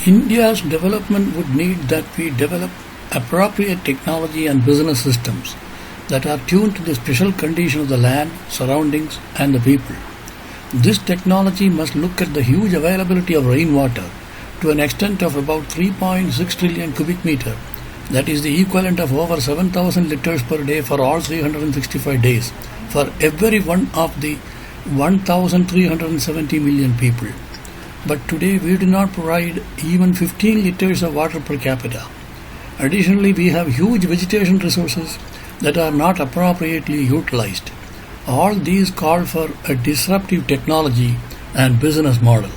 India's development would need that we develop appropriate technology and business systems that are tuned to the special condition of the land, surroundings, and the people. This technology must look at the huge availability of rainwater to an extent of about 3.6 trillion cubic meter, that is the equivalent of over 7,000 liters per day for all 365 days, for every one of the 1,370 million people. But today we do not provide even 15 liters of water per capita. Additionally, we have huge vegetation resources that are not appropriately utilized. All these call for a disruptive technology and business model.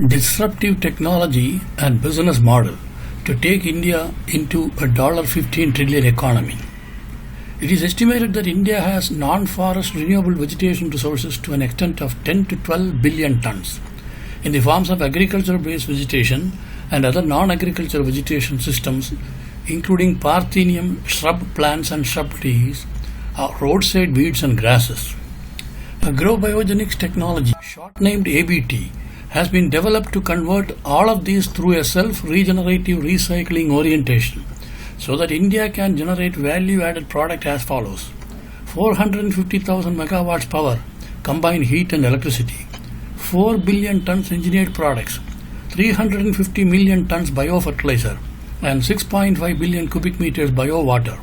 Disruptive technology and business model to take India into a $15 trillion economy. It is estimated that India has non-forest renewable vegetation resources to an extent of 10 to 12 billion tons in the forms of agriculture-based vegetation and other non-agricultural vegetation systems, including Parthenium shrub plants and shrub trees, roadside weeds and grasses. Agrobiogenics Technology, short-named ABT, has been developed to convert all of these through a self-regenerative-recycling orientation, so that India can generate value-added product as follows: 450,000 megawatts power, combined heat and electricity, 4 billion tons engineered products, 350 million tons bio-fertilizer, and 6.5 billion cubic meters bio-water.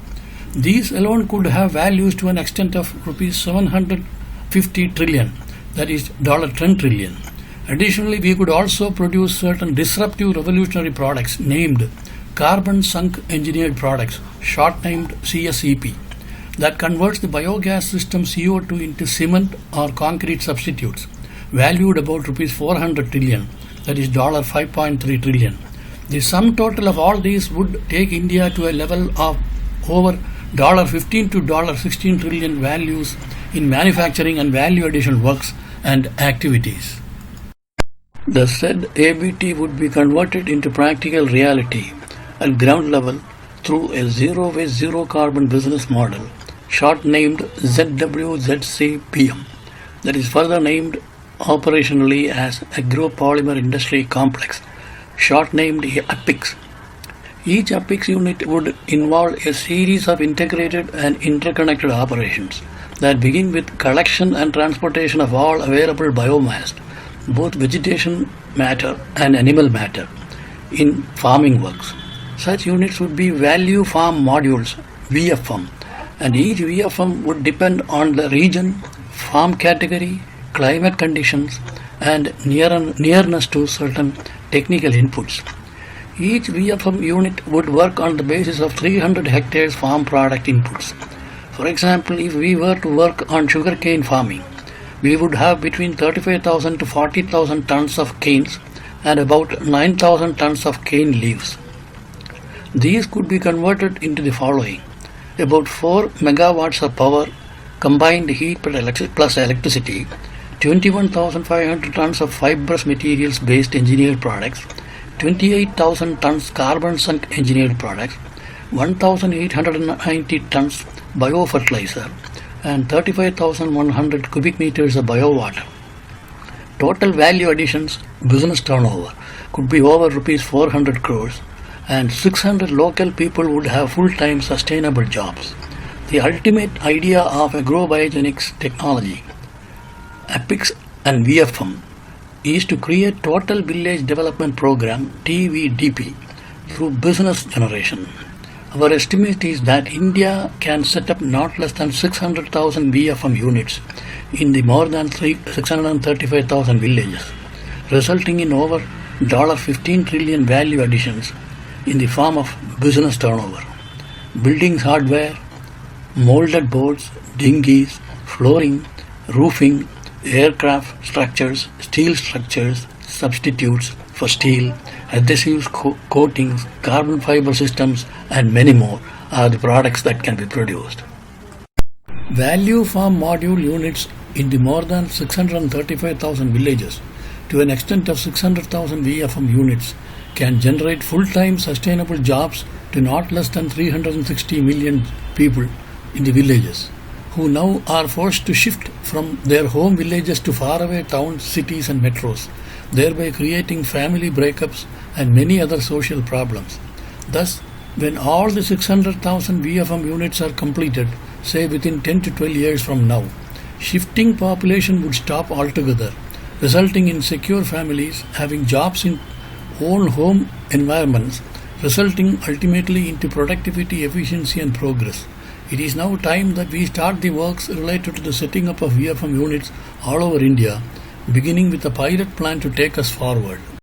These alone could have values to an extent of rupees 750 trillion, that is $10 trillion. Additionally, we could also produce certain disruptive revolutionary products named carbon sunk engineered products, short-named CSEP, that converts the biogas system CO2 into cement or concrete substitutes, valued about rupees 400 trillion, that is $5.3 trillion. The sum total of all these would take India to a level of over $15 to $16 trillion values in manufacturing and value addition works and activities. The said ABT would be converted into practical reality at ground level through a zero-waste, zero-carbon business model, short-named ZWZCPM, that is further named operationally as Agro-Polymer Industry Complex, short-named APIX. Each APIX unit would involve a series of integrated and interconnected operations that begin with collection and transportation of all available biomass, both vegetation matter and animal matter, in farming works. Such units would be value farm modules, VFM, and each VFM would depend on the region, farm category, climate conditions, and nearness to certain technical inputs. Each VFM unit would work on the basis of 300 hectares farm product inputs. For example, if we were to work on sugarcane farming, we would have between 35,000 to 40,000 tons of canes and about 9,000 tons of cane leaves. These could be converted into the following: about 4 megawatts of power, combined heat plus electricity, 21,500 tons of fibrous materials based engineered products, 28,000 tons carbon sunk engineered products, 1,890 tons bio-fertilizer, and 35,100 cubic meters of bio-water. Total value additions, business turnover, could be over rupees 400 crores, and 600 local people would have full-time sustainable jobs. The ultimate idea of agrobiogenics technology, APIX and VFM, is to create Total Village Development Program TVDP through business generation. Our estimate is that India can set up not less than 600,000 VFM units in the more than 635,000 villages, resulting in over $15 trillion value additions in the form of business turnover, buildings hardware, molded boards, dinghies, flooring, roofing, aircraft structures, steel structures, substitutes for steel, adhesives, coatings, carbon fiber systems, and many more are the products that can be produced. Value farm module units in the more than 635,000 villages to an extent of 600,000 VFM units can generate full-time sustainable jobs to not less than 360 million people in the villages, who now are forced to shift from their home villages to faraway towns, cities and metros, thereby creating family breakups and many other social problems. Thus, when all the 600,000 VFM units are completed, say within 10 to 12 years from now, shifting population would stop altogether, resulting in secure families having jobs in own home environments, resulting ultimately into productivity, efficiency and progress. It is now time that we start the works related to the setting up of VFM units all over India, beginning with a pilot plan to take us forward.